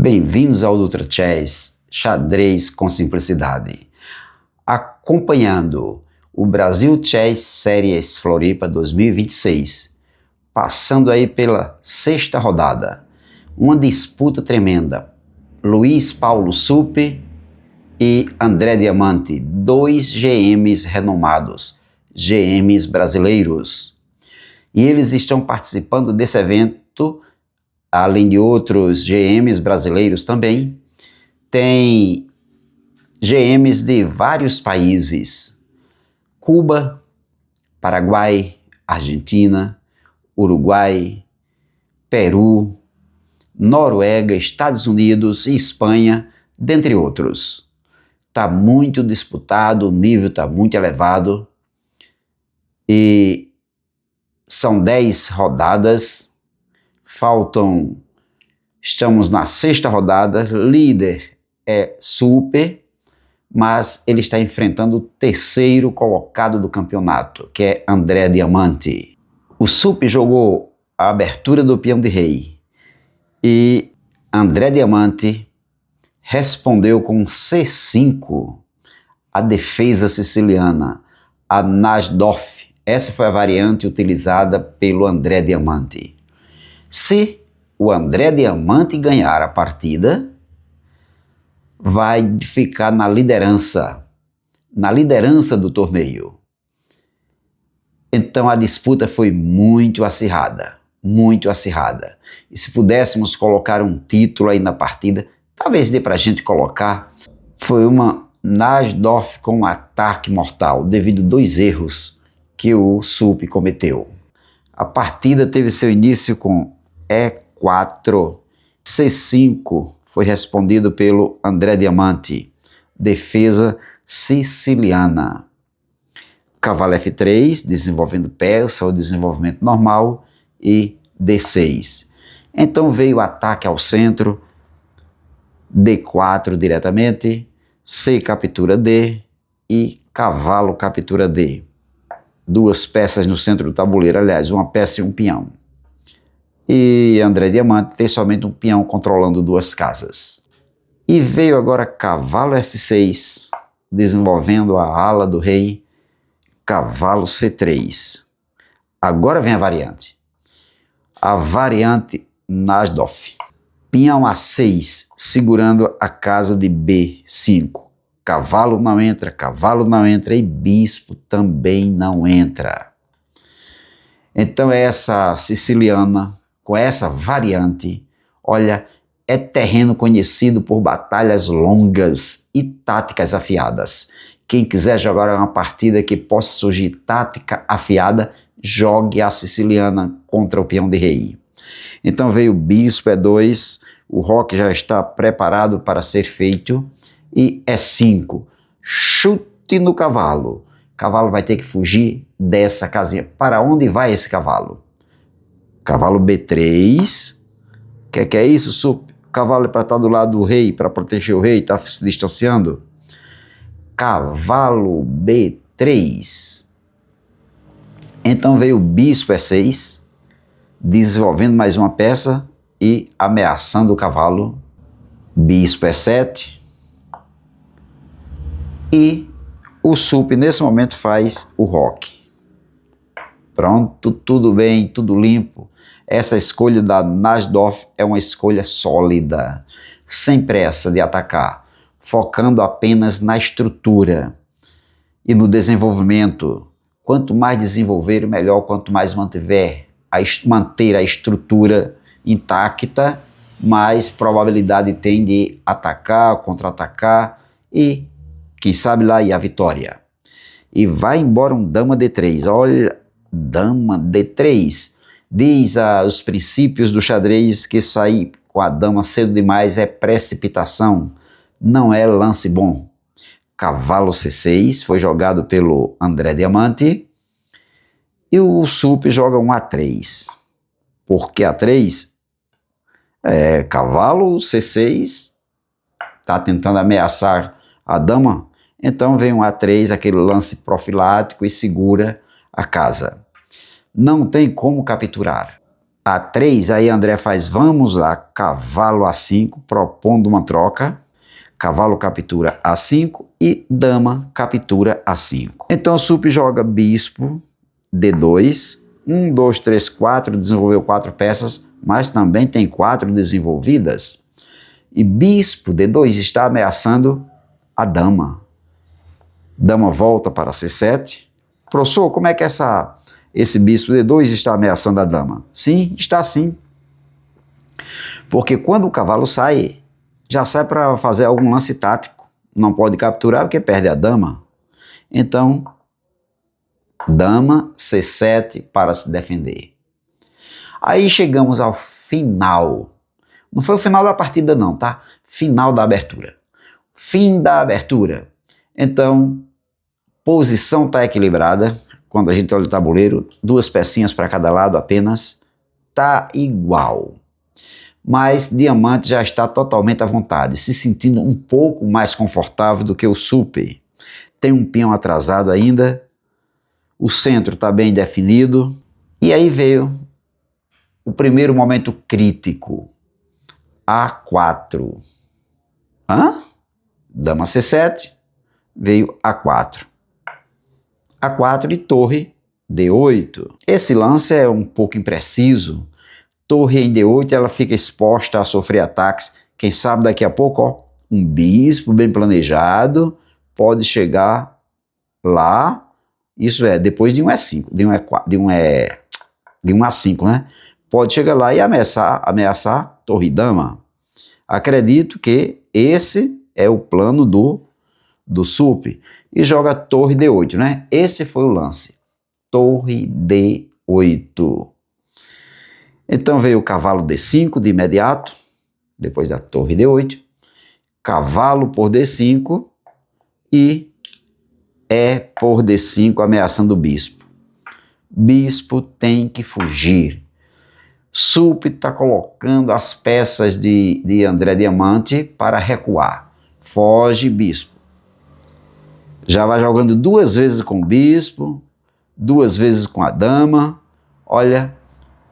Bem-vindos ao Dutra Chess, xadrez com simplicidade. Acompanhando o Brasil Chess Series Floripa 2026, passando aí pela sexta rodada. Uma disputa tremenda. Luiz Paulo Suppe e André Diamante, dois GMs renomados, GMs brasileiros. E eles estão participando desse evento, além de outros GMs brasileiros também. Tem GMs de vários países: Cuba, Paraguai, Argentina, Uruguai, Peru, Noruega, Estados Unidos e Espanha, dentre outros. Está muito disputado, o nível está muito elevado e são 10 rodadas, estamos na sexta rodada, líder é Suppe, mas ele está enfrentando o terceiro colocado do campeonato, que é André Diamante. O Suppe jogou a abertura do peão de rei e André Diamante respondeu com C5, a defesa siciliana, a Najdorf. Essa foi a variante utilizada pelo André Diamante. Se o André Diamante ganhar a partida, vai ficar na liderança do torneio. Então a disputa foi muito acirrada. E se pudéssemos colocar um título aí na partida, talvez dê para a gente colocar, foi uma Najdorf com um ataque mortal, devido a 2 erros que o Suppe cometeu. A partida teve seu início com E4, C5 foi respondido pelo André Diamante, defesa siciliana. Cavalo F3, desenvolvendo peça ou desenvolvimento normal, e D6. Então veio o ataque ao centro, D4 diretamente, C captura D e cavalo captura D. 2 peças no centro do tabuleiro, aliás, uma peça e um peão. E André Diamante tem somente um peão controlando 2 casas. E veio agora cavalo F6, desenvolvendo a ala do rei, cavalo C3. Agora vem a variante. A variante Najdorf. Peão A6, segurando a casa de B5. Cavalo não entra e bispo também não entra. Então essa siciliana, com essa variante, olha, é terreno conhecido por batalhas longas e táticas afiadas. Quem quiser jogar uma partida que possa surgir tática afiada, jogue a siciliana contra o peão de rei. Então veio o bispo E2, o roque já está preparado para ser feito, e E5, chute no cavalo. O cavalo vai ter que fugir dessa casinha. Para onde vai esse cavalo? Cavalo B3. Que é isso, Suppe? O cavalo é para estar do lado do rei, para proteger o rei, está se distanciando. Cavalo B3. Então veio o bispo E6, desenvolvendo mais uma peça e ameaçando o cavalo. Bispo E7. E o Suppe nesse momento faz o roque. Pronto, tudo bem, tudo limpo. Essa escolha da Najdorf é uma escolha sólida, sem pressa de atacar, focando apenas na estrutura e no desenvolvimento. Quanto mais desenvolver, melhor. Quanto mais manter a estrutura intacta, mais probabilidade tem de atacar, contra-atacar e, quem sabe lá, e a vitória. E vai embora um dama D3. Olha, dama D3. Diz os princípios do xadrez que sair com a dama cedo demais é precipitação, não é lance bom. Cavalo C6 foi jogado pelo André Diamante e o Suppe joga um A3. Por que A3? Cavalo C6 está tentando ameaçar a dama, então vem um A3, aquele lance profilático, e segura a casa. Não tem como capturar. A3, aí André faz vamos lá, cavalo A5, propondo uma troca. Cavalo captura A5 e dama captura A5. Então Sup joga bispo D2, 1, 2, 3, 4, desenvolveu 4 peças, mas também tem 4 desenvolvidas. E bispo D2 está ameaçando a dama. Dama volta para C7. Professor, como é que esse bispo D2 está ameaçando a dama? Sim, está sim. Porque quando o cavalo sai, já sai para fazer algum lance tático. Não pode capturar porque perde a dama. Então, dama C7 para se defender. Aí chegamos ao final. Não foi o final da partida não, tá? Final da abertura. Fim da abertura. Então, posição está equilibrada. Quando a gente olha o tabuleiro, 2 pecinhas para cada lado apenas. Tá igual. Mas Diamante já está totalmente à vontade, se sentindo um pouco mais confortável do que o Sup. Tem um peão atrasado ainda, o centro está bem definido, e aí veio o primeiro momento crítico, A4. Dama C7, veio A4. A4 e torre D8. Esse lance é um pouco impreciso. Torre em D8, ela fica exposta a sofrer ataques. Quem sabe daqui a pouco, ó, um bispo bem planejado pode chegar lá. Isso é, depois de um E5, de um A5, né? Pode chegar lá e ameaçar torre e dama. Acredito que esse é o plano do Sup. E joga torre D8, né? Esse foi o lance. Torre D8. Então veio o cavalo D5 de imediato, depois da torre D8, cavalo por D5 e por D5 ameaçando o bispo. Bispo tem que fugir. Sup está colocando as peças de André Diamante para recuar. Foge, bispo. Já vai jogando 2 vezes com o bispo, 2 vezes com a dama. Olha...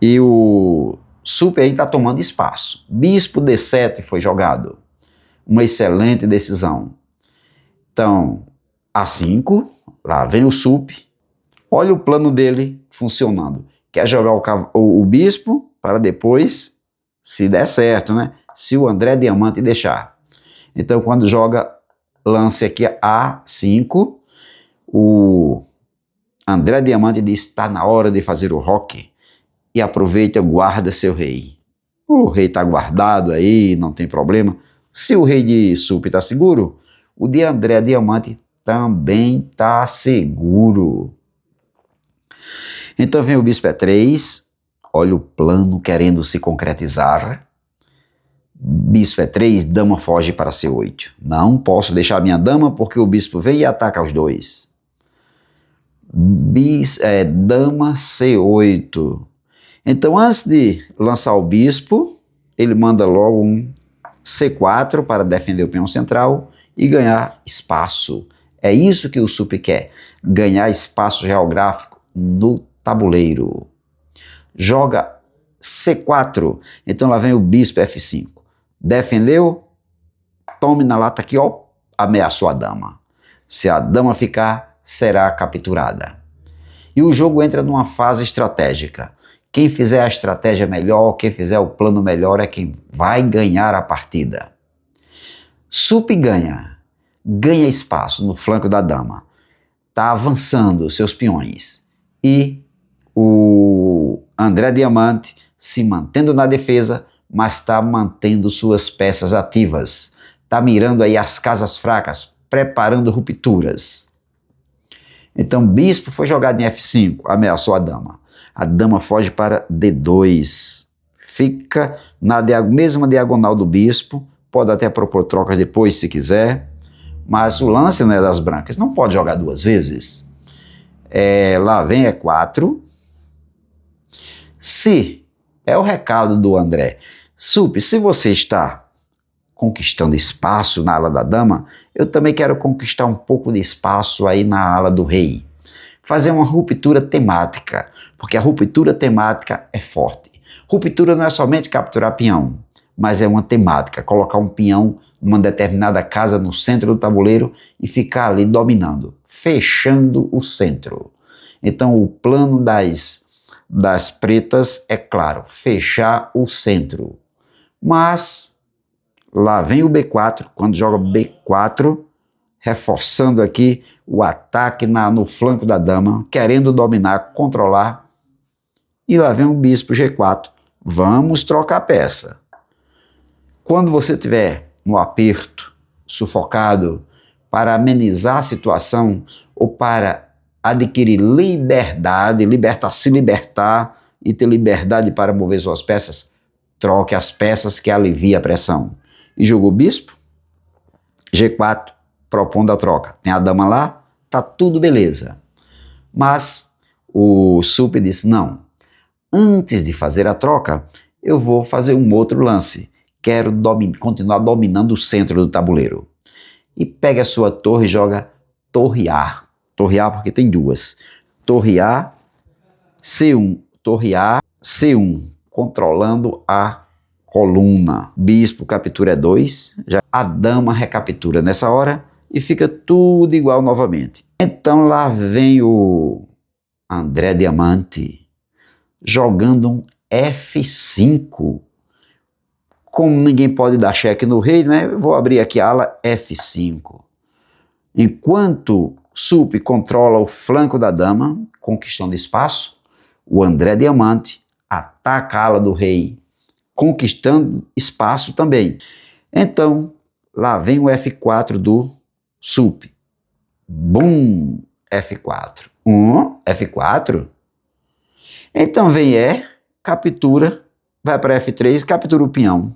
E o Sup aí está tomando espaço. Bispo D7 foi jogado. Uma excelente decisão. Então, A5, lá vem o Sup. Olha o plano dele funcionando. Quer jogar o bispo para depois, se der certo, né? Se o André Diamante deixar. Então, quando joga lance aqui A5, o André Diamante diz que está na hora de fazer o roque. E aproveita, guarda seu rei. O rei está guardado aí, não tem problema. Se o rei de Sup está seguro, o de André Diamante também está seguro. Então vem o bispo E3, olha o plano querendo se concretizar. Bispo E3, dama foge para C8. Não posso deixar minha dama porque o bispo vem e ataca os dois. Dama C8. Então, antes de lançar o bispo, ele manda logo um C4 para defender o peão central e ganhar espaço. É isso que o Sup quer, ganhar espaço geográfico no tabuleiro. Joga C4, então lá vem o bispo F5. Defendeu, tome na lata aqui, ó, ameaçou a dama. Se a dama ficar, será capturada. E o jogo entra numa fase estratégica. Quem fizer a estratégia melhor, quem fizer o plano melhor é quem vai ganhar a partida. Sup ganha espaço no flanco da dama, está avançando seus peões e o André Diamante se mantendo na defesa, mas está mantendo suas peças ativas, está mirando aí as casas fracas, preparando rupturas. Então bispo foi jogado em F5, ameaçou a dama. A dama foge para D2, fica na mesma diagonal do bispo, pode até propor trocas depois se quiser, mas o lance, né, das brancas não pode jogar 2 vezes. Lá vem E4. Se, é o recado do André, Sup, se você está conquistando espaço na ala da dama, eu também quero conquistar um pouco de espaço aí na ala do rei. Fazer uma ruptura temática, porque a ruptura temática é forte. Ruptura não é somente capturar peão, mas é uma temática, colocar um peão numa determinada casa no centro do tabuleiro e ficar ali dominando, fechando o centro. Então o plano das pretas é claro, fechar o centro. Mas lá vem o B4, quando joga B4, reforçando aqui o ataque no flanco da dama, querendo dominar, controlar. E lá vem o bispo G4. Vamos trocar a peça. Quando você estiver no aperto, sufocado, para amenizar a situação ou para adquirir liberdade, se libertar e ter liberdade para mover suas peças, troque as peças que alivia a pressão. E jogou bispo, G4, propondo a troca. Tem a dama lá, tá tudo beleza. Mas o Sup disse, não, antes de fazer a troca, eu vou fazer um outro lance. Quero continuar dominando o centro do tabuleiro. E pega a sua torre e joga torre A. Torre A porque tem duas. Torre A, C1. Torre A, C1. Controlando a coluna. Bispo captura 2. A dama recaptura nessa hora e fica tudo igual novamente. Então lá vem o André Diamante jogando um F5. Como ninguém pode dar cheque no rei, né? Eu vou abrir aqui a ala F5. Enquanto Sup controla o flanco da dama, conquistando espaço, o André Diamante ataca a ala do rei, conquistando espaço também. Então, lá vem o F4 do Sup. Bum! F4. F4. Então vem captura, vai para F3, captura o peão.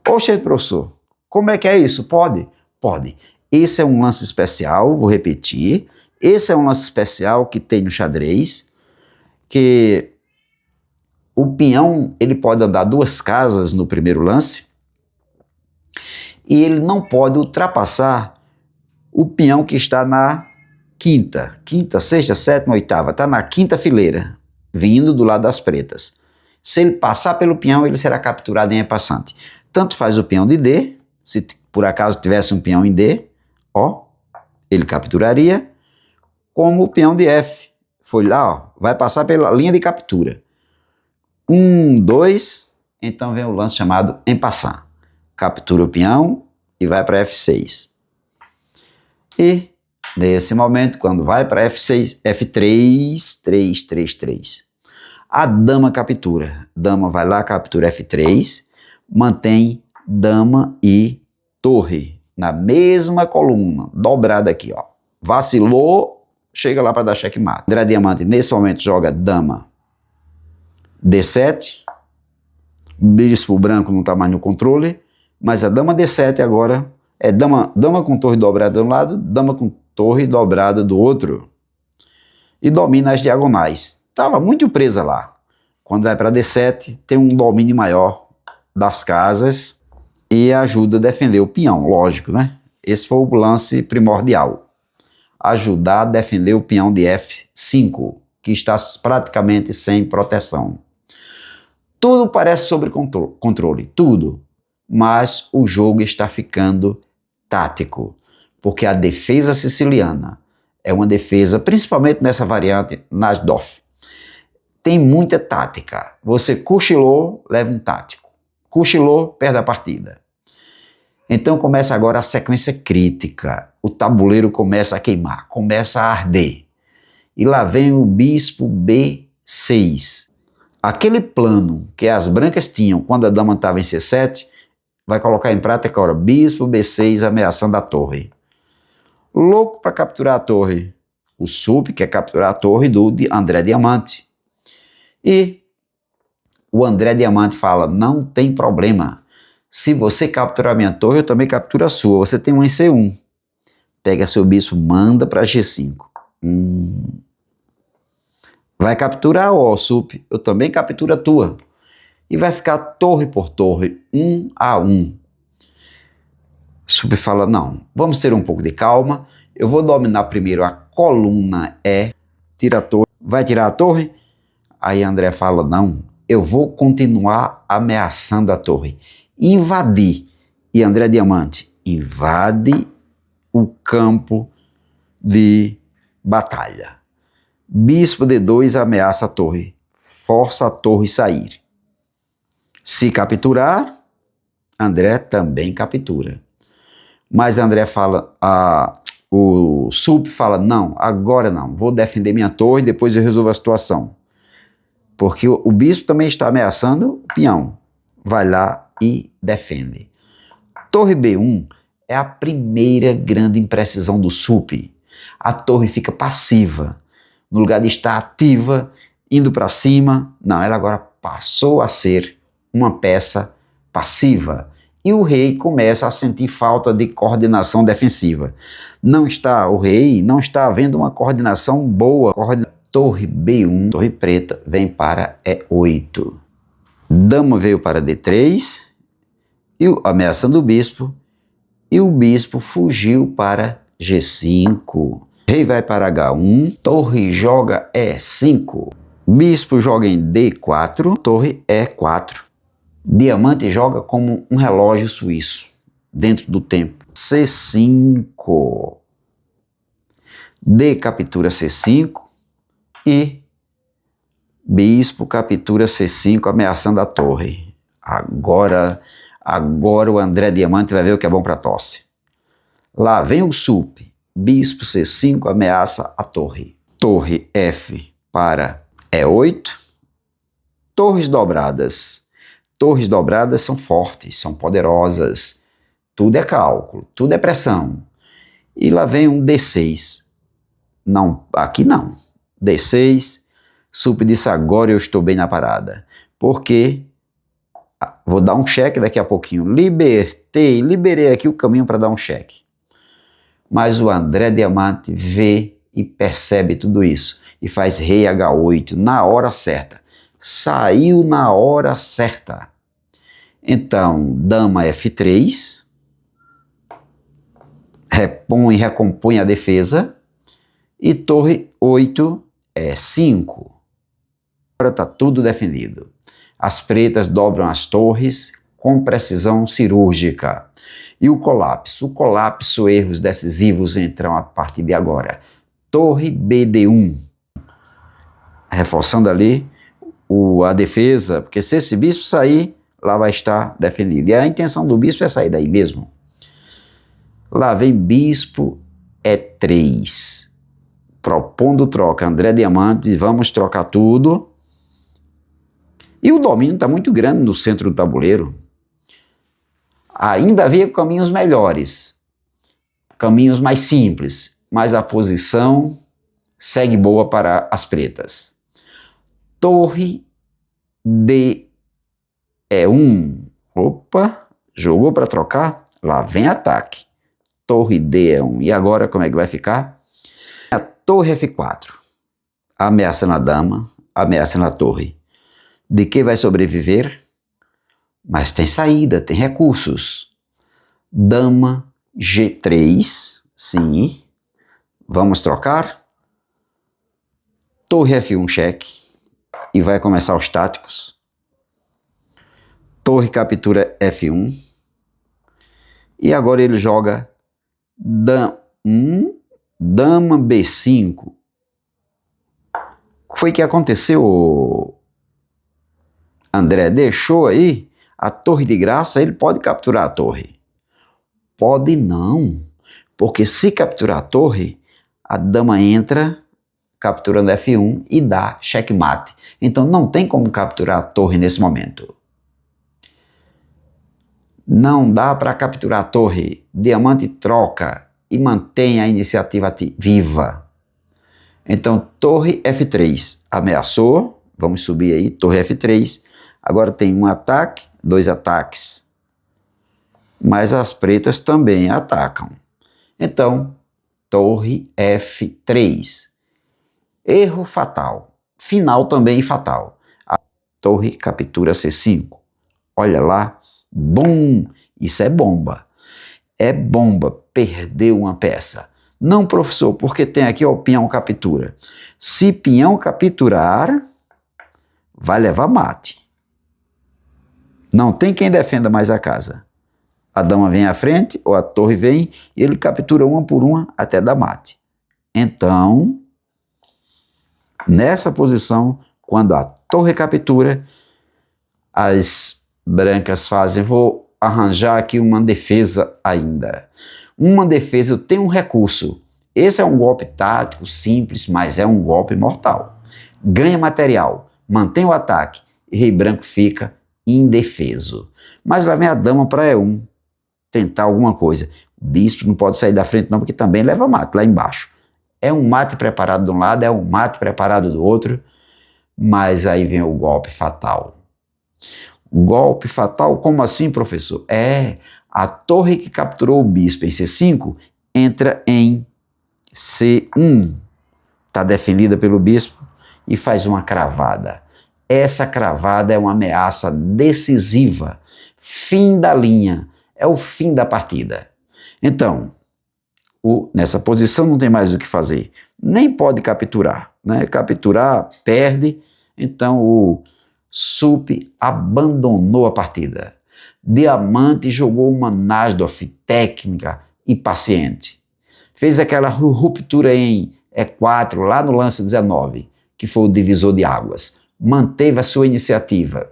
Oxe, professor, como é que é isso? Pode? Pode. Esse é um lance especial, vou repetir. Esse é um lance especial que tem no xadrez, que o peão ele pode andar 2 casas no primeiro lance e ele não pode ultrapassar o peão que está na quinta, sexta, sétima, oitava, está na quinta fileira, vindo do lado das pretas. Se ele passar pelo peão, ele será capturado em E-passante. Tanto faz o peão de D, se por acaso tivesse um peão em D, ele capturaria, como o peão de F. Foi lá, vai passar pela linha de captura. 1, 2, então vem o lance chamado en passant. Captura o peão e vai para F6. E, nesse momento, quando vai para F6, F3, 3, 3, 3. A dama captura. Dama vai lá, captura F3, mantém dama e torre na mesma coluna, dobrada aqui, ó. Vacilou, chega lá para dar checkmate. André Diamante, nesse momento, joga dama D7, bispo branco não está mais no controle, mas a dama D7 agora é dama com torre dobrada de um lado, dama com torre dobrada do outro. E domina as diagonais. Estava muito presa lá. Quando vai para D7, tem um domínio maior das casas e ajuda a defender o peão, lógico, né? Esse foi o lance primordial. Ajudar a defender o peão de F5, que está praticamente sem proteção. Tudo parece sobre controle, tudo. Mas o jogo está ficando tático, porque a defesa siciliana é uma defesa, principalmente nessa variante Najdorf, tem muita tática. Você cochilou, leva um tático. Cochilou, perde a partida. Então começa agora a sequência crítica. O tabuleiro começa a queimar, começa a arder. E lá vem o bispo B6. Aquele plano que as brancas tinham quando a dama estava em C7, vai colocar em prática agora bispo B6 ameaçando a torre. Louco para capturar a torre. O Sup quer capturar a torre do André Diamante. E o André Diamante fala, não tem problema. Se você capturar a minha torre, eu também capturo a sua. Você tem um em C1. Pega seu bispo, manda para G5. Vai capturar, Sup, eu também capturo a tua. E vai ficar torre por torre, 1-1. Sup fala, não, vamos ter um pouco de calma. Eu vou dominar primeiro a coluna E. Tira a torre. Vai tirar a torre? Aí André fala, não, eu vou continuar ameaçando a torre. Invadir. E André Diamante invade o campo de batalha. Bispo D2 ameaça a torre, força a torre sair. Se capturar, André também captura. Mas André fala, o Sup fala, não, agora não, vou defender minha torre, depois eu resolvo a situação. Porque o bispo também está ameaçando o peão. Vai lá e defende. Torre B1 é a primeira grande imprecisão do Sup. A torre fica passiva. No lugar de estar ativa, indo para cima, não, ela agora passou a ser uma peça passiva. E o rei começa a sentir falta de coordenação defensiva. O rei não está havendo uma coordenação boa. Torre B1, torre preta, vem para E8. Dama veio para D3, ameaçando o bispo, e o bispo fugiu para G5. Rei vai para H1, torre joga E5. Bispo joga em D4, torre E4. Diamante joga como um relógio suíço, dentro do tempo. C5. D captura C5 e bispo captura C5, ameaçando a torre. Agora o André Diamante vai ver o que é bom para tosse. Lá vem o Sup. Bispo C5 ameaça a torre. Torre F para E8. Torres dobradas. Torres dobradas são fortes, são poderosas. Tudo é cálculo, tudo é pressão. E lá vem um D6. Não, aqui não. D6. Sup disse, agora eu estou bem na parada. Porque vou dar um cheque daqui a pouquinho. Liberei aqui o caminho para dar um cheque. Mas o André Diamante vê e percebe tudo isso e faz rei H8 na hora certa. Saiu na hora certa. Então, dama F3, recompõe a defesa, e torre 8 E5. Agora está tudo definido. As pretas dobram as torres com precisão cirúrgica. E o colapso, erros decisivos entram a partir de agora. Torre BD1. Reforçando ali a defesa, porque se esse bispo sair, lá vai estar defendido. E a intenção do bispo é sair daí mesmo. Lá vem bispo E3. Propondo troca. André Diamante diz, vamos trocar tudo. E o domínio está muito grande no centro do tabuleiro. Ainda havia caminhos melhores, caminhos mais simples, mas a posição segue boa para as pretas. Torre D E1. Opa, jogou para trocar? Lá vem ataque. Torre D E1. E agora como é que vai ficar? A torre F4. Ameaça na dama, ameaça na torre. De que vai sobreviver? Mas tem saída, tem recursos. Dama G3, sim. Vamos trocar. Torre F1 cheque. E vai começar os táticos. Torre captura F1. E agora ele joga dama B5. O que foi que aconteceu, André? Deixou aí a torre de graça, ele pode capturar a torre? Pode não, porque se capturar a torre, a dama entra capturando F1 e dá checkmate. Então não tem como capturar a torre nesse momento. Não dá para capturar a torre. Diamante troca e mantém a iniciativa viva. Então torre F3 ameaçou, vamos subir aí, torre F3. Agora tem um ataque, 2 ataques, mas as pretas também atacam. Então, torre F3. Erro fatal. Final também fatal. A torre captura C5. Olha lá. Bum! Isso é bomba. É bomba. Perdeu uma peça. Não, professor, porque tem aqui o peão captura. Se peão capturar, vai levar mate. Não tem quem defenda mais a casa. A dama vem à frente, ou a torre vem, e ele captura uma por uma até dar mate. Então, nessa posição, quando a torre captura, as brancas fazem, vou arranjar aqui uma defesa ainda. Uma defesa, eu tenho um recurso. Esse é um golpe tático, simples, mas é um golpe mortal. Ganha material, mantém o ataque, e rei branco fica indefeso. Mas lá vem a dama para E1, tentar alguma coisa. O bispo não pode sair da frente não, porque também leva mate lá embaixo. É um mate preparado de um lado, é um mate preparado do outro, mas aí vem o golpe fatal. Golpe fatal, como assim, professor? A torre que capturou o bispo em C5 entra em C1, está defendida pelo bispo e faz uma cravada. Essa cravada é uma ameaça decisiva, fim da linha, é o fim da partida. Então, nessa posição não tem mais o que fazer, nem pode capturar, né? Capturar, perde, então o Sup abandonou a partida. Diamante jogou uma Najdorf técnica e paciente. Fez aquela ruptura em E4, lá no lance 19, que foi o divisor de águas. Manteve a sua iniciativa.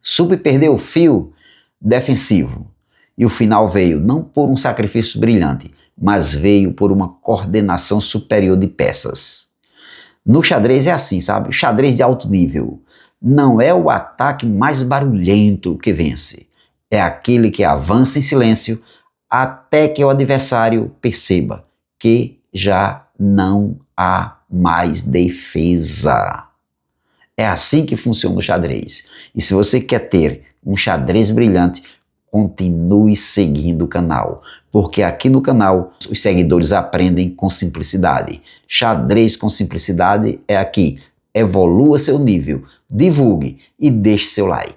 Sup perdeu o fio defensivo. E o final veio não por um sacrifício brilhante, mas veio por uma coordenação superior de peças. No xadrez é assim, sabe? O xadrez de alto nível. Não é o ataque mais barulhento que vence. É aquele que avança em silêncio até que o adversário perceba que já não há mais defesa. É assim que funciona o xadrez. E se você quer ter um xadrez brilhante, continue seguindo o canal, porque aqui no canal os seguidores aprendem com simplicidade. Xadrez com simplicidade é aqui. Evolua seu nível, divulgue e deixe seu like.